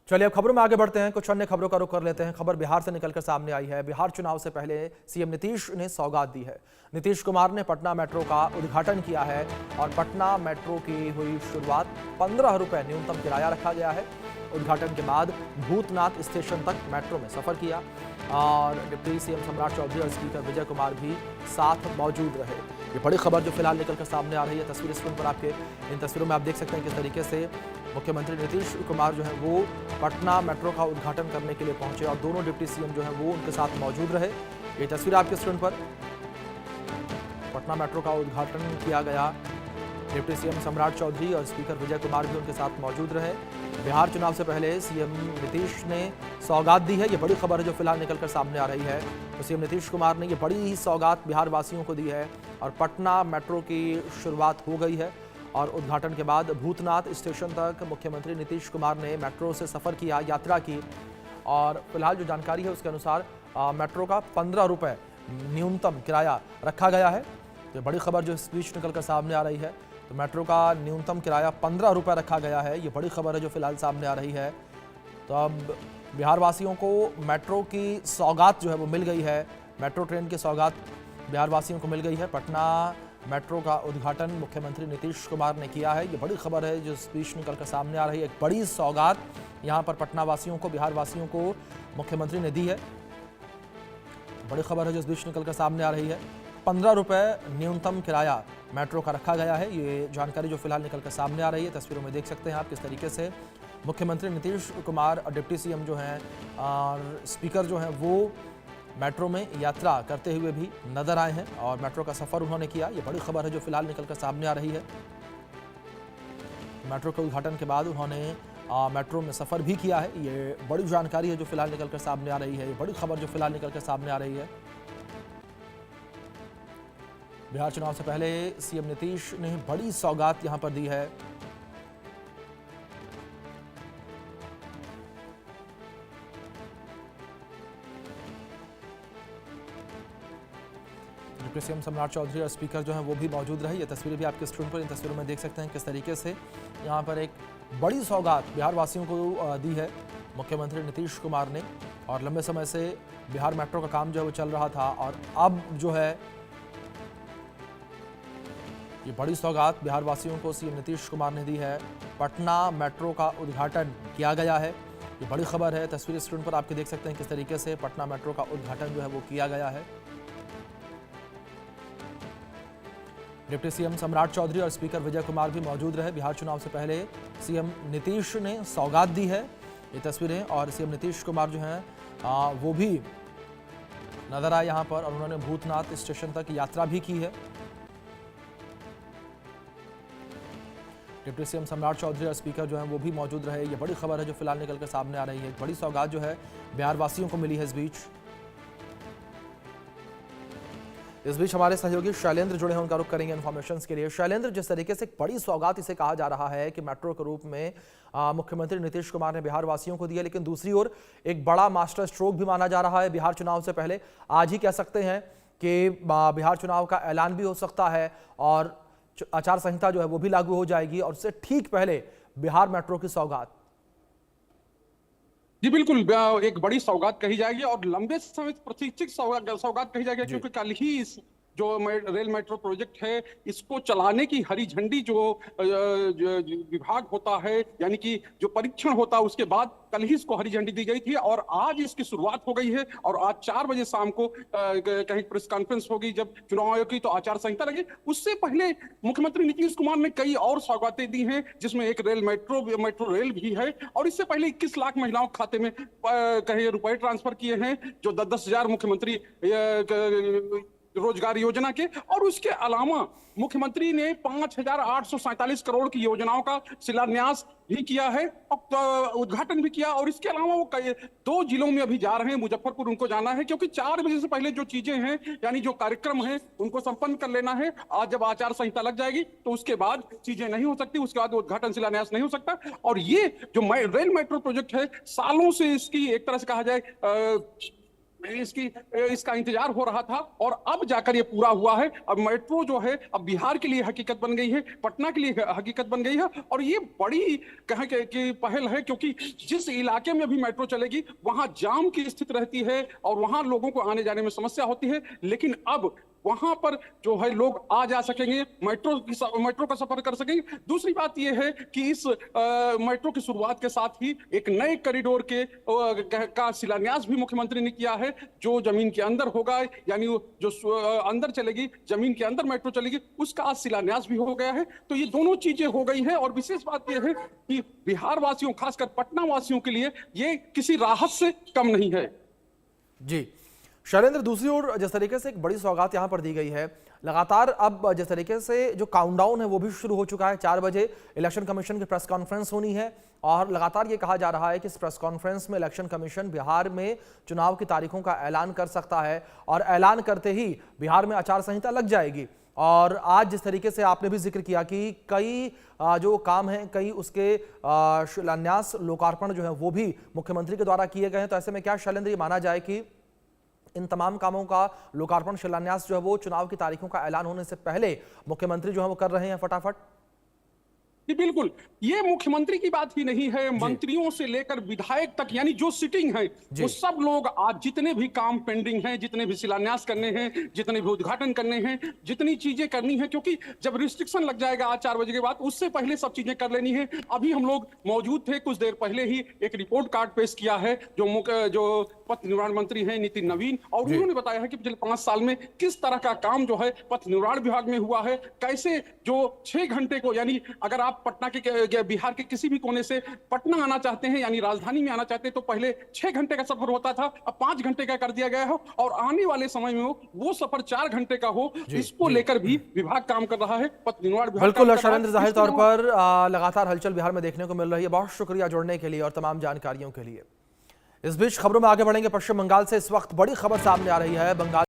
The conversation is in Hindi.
चलिए अब खबरों में आगे बढ़ते हैं। कुछ अन्य खबरों का रुख कर लेते हैं। खबर बिहार से निकलकर सामने आई है। बिहार चुनाव से पहले सीएम नीतीश ने सौगात दी है। नीतीश कुमार ने पटना मेट्रो का उद्घाटन किया है और पटना मेट्रो की हुई शुरुआत। 15 रुपए न्यूनतम किराया रखा गया है। उद्घाटन के बाद भूतनाथ स्टेशन तक मेट्रो में सफर किया और डिप्टी सीएम सम्राट चौधरी और स्पीकर विजय कुमार भी साथ मौजूद रहे। ये बड़ी खबर जो फिलहाल निकलकर सामने आ रही है। तस्वीर स्क्रीन पर आपके इन तस्वीरों में आप देख सकते हैं किस तरीके से मुख्यमंत्री नीतीश कुमार जो है वो पटना मेट्रो का उद्घाटन करने के लिए पहुंचे और दोनों डिप्टी सीएम जो है वो उनके साथ मौजूद रहे। ये तस्वीर आपके स्क्रीन पर पटना मेट्रो का उद्घाटन किया गया। डिप्टी सीएम सम्राट चौधरी और स्पीकर विजय कुमार भी उनके साथ मौजूद रहे। बिहार चुनाव से पहले सीएम नीतीश ने सौगात दी है। ये बड़ी खबर है जो फिलहाल निकलकर सामने आ रही है। तो सीएम नीतीश कुमार ने ये बड़ी ही सौगात बिहार वासियों को दी है और पटना मेट्रो की शुरुआत हो गई है और उद्घाटन के बाद भूतनाथ स्टेशन तक मुख्यमंत्री नीतीश कुमार ने मेट्रो से सफ़र किया, यात्रा की। और फिलहाल जो जानकारी है उसके अनुसार मेट्रो का 15 रुपये न्यूनतम किराया रखा गया है। तो बड़ी खबर जो इस बीच निकल कर सामने आ रही है। तो मेट्रो का न्यूनतम किराया 15 रुपये रखा गया है। ये बड़ी खबर है जो फिलहाल सामने आ रही है। तो अब बिहार वासियों को मेट्रो की सौगात जो है वो मिल गई है। मेट्रो ट्रेन की सौगात बिहार वासियों को मिल गई है। पटना मेट्रो का उद्घाटन मुख्यमंत्री नीतीश कुमार ने किया है। ये बड़ी खबर है जो इस बीच निकल कर सामने आ रही है। एक बड़ी सौगात यहाँ पर पटना वासियों को, बिहार वासियों को मुख्यमंत्री ने दी है। बड़ी खबर है जो इस बीच निकल कर सामने आ रही है। 15 रुपये न्यूनतम किराया मेट्रो का रखा गया है। ये जानकारी जो फिलहाल निकल कर सामने आ रही है। तस्वीरों में देख सकते हैं आप किस तरीके से मुख्यमंत्री नीतीश कुमार और डिप्टी सीएम जो हैं और स्पीकर जो हैं वो मेट्रो में यात्रा करते हुए भी नजर आए हैं और मेट्रो का सफर उन्होंने किया। ये बड़ी खबर है जो फिलहाल निकलकर सामने आ रही है। मेट्रो के उद्घाटन के बाद उन्होंने मेट्रो में सफर भी किया है। ये बड़ी जानकारी है जो फिलहाल निकलकर सामने आ रही है। ये बड़ी खबर जो फिलहाल निकलकर सामने आ रही है। बिहार चुनाव से पहले सीएम नीतीश ने बड़ी सौगात यहां पर दी है। डिप्टी सीएम सम्राट चौधरी और स्पीकर जो हैं वो भी मौजूद रहे। ये तस्वीरें भी आपके स्क्रीन पर इन तस्वीरों में देख सकते हैं किस तरीके से यहाँ पर एक बड़ी सौगात बिहार वासियों को दी है मुख्यमंत्री नीतीश कुमार ने। और लंबे समय से बिहार मेट्रो का काम जो है वो चल रहा था और अब जो है ये बड़ी सौगात बिहार वासियों को सीएम नीतीश कुमार ने दी है। पटना मेट्रो का उद्घाटन किया गया है। ये बड़ी खबर है। तस्वीर स्क्रीन पर आपके देख सकते हैं किस तरीके से पटना मेट्रो का उद्घाटन जो है वो किया गया है। डिप्टी सीएम सम्राट चौधरी और स्पीकर विजय कुमार भी मौजूद रहे। बिहार चुनाव से पहले सीएम नीतीश ने सौगात दी है। ये तस्वीरें और सीएम नीतीश कुमार जो हैं वो भी नजर आए यहाँ पर और उन्होंने भूतनाथ स्टेशन तक यात्रा भी की है। डिप्टी सीएम सम्राट चौधरी और स्पीकर जो हैं वो भी मौजूद रहे। ये बड़ी खबर है जो फिलहाल निकल कर सामने आ रही है। एक बड़ी सौगात जो है बिहार वासियों को मिली है। इस बीच हमारे सहयोगी शैलेंद्र जुड़े हैं, उनका रुख करेंगे इन्फॉर्मेशन के लिए। शैलेंद्र, जिस तरीके से एक बड़ी सौगात इसे कहा जा रहा है कि मेट्रो के रूप में मुख्यमंत्री नीतीश कुमार ने बिहार वासियों को दिया, लेकिन दूसरी ओर एक बड़ा मास्टर स्ट्रोक भी माना जा रहा है बिहार चुनाव से पहले। आज ही कह सकते हैं कि बिहार चुनाव का ऐलान भी हो सकता है और आचार संहिता जो है वो भी लागू हो जाएगी और उससे ठीक पहले बिहार मेट्रो की सौगात। जी बिल्कुल, एक बड़ी सौगात कही जाएगी और लंबे समय प्रतीक्षित सौगात कही जाएगी, क्योंकि कल ही इस जो रेल मेट्रो प्रोजेक्ट है इसको चलाने की हरी झंडी जो विभाग होता है, यानी कि जो परीक्षण होता है, उसके बाद कल ही इसको हरी झंडी दी गई थी और आज इसकी शुरुआत हो गई है। और आज 4 बजे शाम को कहीं प्रेस कॉन्फ्रेंस होगी जब चुनाव आयोग की, तो आचार संहिता लगी। उससे पहले मुख्यमंत्री नीतीश कुमार ने कई और सौगातें दी हैं, जिसमें एक मेट्रो रेल भी है। और इससे पहले 21 लाख महिलाओं के खाते में कहीं रुपए ट्रांसफर किए हैं, जो 10-10 हजार मुख्यमंत्री रोजगार योजना के। और उसके अलावा मुख्यमंत्री ने 5,847 करोड़ की योजनाओं का शिलान्यास भी किया है और उद्घाटन भी किया। और इसके अलावा वो 2 जिलों में अभी जा रहे हैं, मुजफ्फरपुर उनको जाना है, क्योंकि 4 बजे से पहले जो चीजें हैं, यानी जो कार्यक्रम है, उनको संपन्न कर लेना है। आज जब आचार संहिता लग जाएगी तो उसके बाद चीजें नहीं हो सकती, उसके बाद उद्घाटन शिलान्यास नहीं हो सकता। और ये जो रेल मेट्रो प्रोजेक्ट है, सालों से इसकी एक तरह से कहा जाए इसका इंतजार हो रहा था और अब जाकर ये पूरा हुआ है। अब मेट्रो जो है अब बिहार के लिए हकीकत बन गई है, पटना के लिए हकीकत बन गई है और ये बड़ी कहें कि पहल है, क्योंकि जिस इलाके में भी मेट्रो चलेगी वहां जाम की स्थिति रहती है और वहां लोगों को आने जाने में समस्या होती है, लेकिन अब वहां पर जो है लोग आ जा सकेंगे, मेट्रो का सफर कर सकेंगे। दूसरी बात यह है कि इस मेट्रो की शुरुआत के साथ ही एक नए कॉरिडोर का शिलान्यास भी मुख्यमंत्री ने किया है, जो जमीन के अंदर होगा, यानी जो अंदर चलेगी, जमीन के अंदर मेट्रो चलेगी, उसका आज शिलान्यास भी हो गया है। तो ये दोनों चीजें हो गई हैं और विशेष बात यह है कि बिहार वासियों, खासकर पटना वासियों के लिए ये किसी राहत से कम नहीं है। जी शैलेंद्र, दूसरी ओर जिस तरीके से एक बड़ी सौगात यहां पर दी गई है, लगातार अब जिस तरीके से जो काउंटडाउन है वो भी शुरू हो चुका है। 4 बजे इलेक्शन कमीशन की प्रेस कॉन्फ्रेंस होनी है और लगातार ये कहा जा रहा है कि इस प्रेस कॉन्फ्रेंस में इलेक्शन कमीशन बिहार में चुनाव की तारीखों का ऐलान कर सकता है और ऐलान करते ही बिहार में आचार संहिता लग जाएगी। और आज जिस तरीके से आपने भी जिक्र किया कि कई जो काम हैं, कई उसके शिलान्यास, लोकार्पण जो है वो भी मुख्यमंत्री के द्वारा किए गए हैं, तो ऐसे में क्या शैलेंद्र ये माना जाए कि इन तमाम कामों का लोकार्पण, शिलान्यास जो है वो चुनाव की तारीखों का ऐलान होने से पहले मुख्यमंत्री जो है वो कर रहे हैं फटाफट? जी बिल्कुल, ये मुख्यमंत्री की बात ही नहीं है, मंत्रियों से लेकर विधायक तक, यानी जो सिटिंग है वो सब लोग आज जितने भी काम पेंडिंग हैं, जितने भी शिलान्यास करने हैं, जितने भी उद्घाटन करने हैं, जितनी चीजें करनी है, क्योंकि जब रिस्ट्रिक्शन लग जाएगा आज 4 बजे के बाद, उससे पहले सब चीजें कर लेनी है। अभी हम लोग मौजूद थे, कुछ देर पहले ही एक रिपोर्ट कार्ड पेश किया है जो पथ निर्माण मंत्री हैं नितिन नवीन, और उन्होंने बताया है कि पिछले 5 साल में किस तरह का काम जो है पथ निर्माण विभाग में हुआ है, कैसे जो 6 घंटे को, यानी अगर आप पटना के बिहार के किसी भी कोने से पटना आना चाहते हैं, यानी राजधानी में आना चाहते हैं, तो पहले 6 घंटे का सफर होता था, अब 5 घंटे का कर दिया गया हो और आने वाले समय में वो सफर 4 घंटे का हो। इसको लेकर भी विभाग काम कर रहा है, पथ निर्माण विभाग। बिल्कुल शैलेंद्र, जाहिर तौर पर लगातार हलचल बिहार में देखने को मिल रही है। बहुत शुक्रिया जुड़ने के लिए और तमाम जानकारियों के लिए। इस बीच खबरों में आगे बढ़ेंगे। पश्चिम बंगाल से इस वक्त बड़ी खबर सामने आ रही है। बंगाल